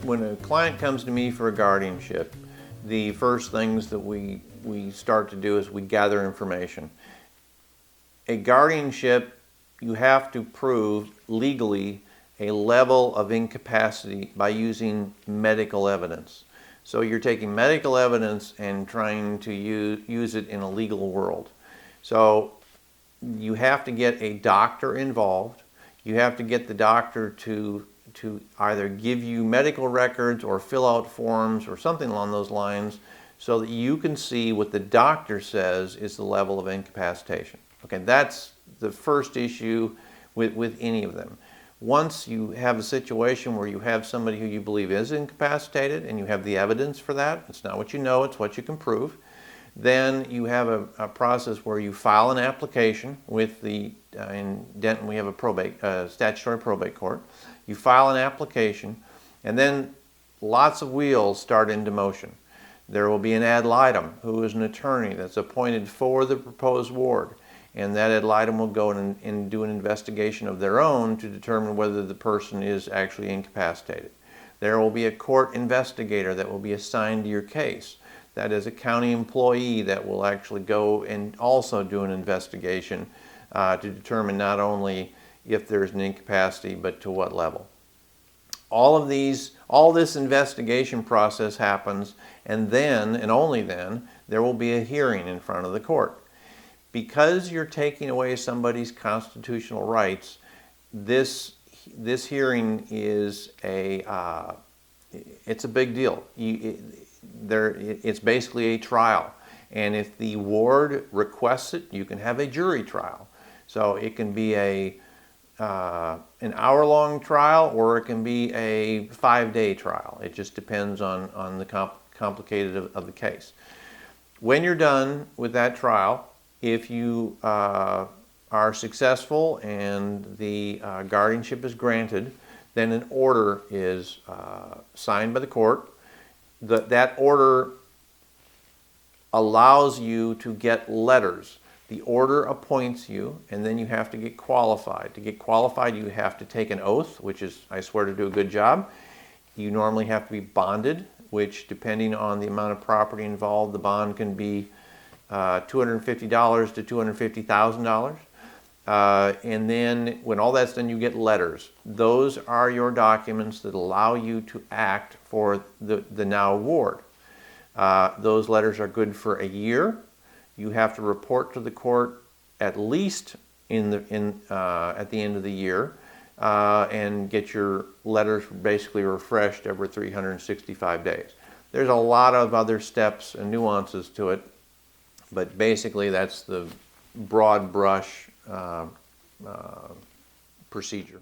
When a client comes to me for a guardianship, the first things that we start to do is we gather information. A guardianship, you have to prove legally a level of incapacity by using medical evidence. So you're taking medical evidence and trying to use it in a legal world. So you have to get a doctor involved. You have to get the doctor to either give you medical records or fill out forms or something along those lines so that you can see what the doctor says is the level of incapacitation. Okay, that's the first issue with any of them. Once you have a situation where you have somebody who you believe is incapacitated and you have the evidence for that, it's not what you know, it's what you can prove, then you have a process where you file an application with the, in Denton we have a statutory probate court. You file an application and then lots of wheels start into motion. There will be an ad litem who is an attorney that's appointed for the proposed ward, and that ad litem will go and do an investigation of their own to determine whether the person is actually incapacitated. There will be a court investigator that will be assigned to your case. That is a county employee that will actually go and also do an investigation to determine not only if there's an incapacity, but to what level. All this investigation process happens, and then, and only then, there will be a hearing in front of the court. Because you're taking away somebody's constitutional rights, this hearing is it's a big deal. It's basically a trial, and if the ward requests it, you can have a jury trial. So it can be an hour-long trial, or it can be a 5-day trial. It just depends on the complicated of the case. When you're done with that trial, if you are successful and the guardianship is granted, then an order is signed by the court. That order allows you to get letters. The order appoints you, and then you have to get qualified. To get qualified, you have to take an oath, which is, I swear to do a good job. You normally have to be bonded, which, depending on the amount of property involved, the bond can be $250 to $250,000. And then when all that's done, you get letters. Those are your documents that allow you to act for the now ward. Those letters are good for a year. You have to report to the court at least at the end of the year, and get your letters basically refreshed every 365 days. There's a lot of other steps and nuances to it, but basically that's the broad brush procedure.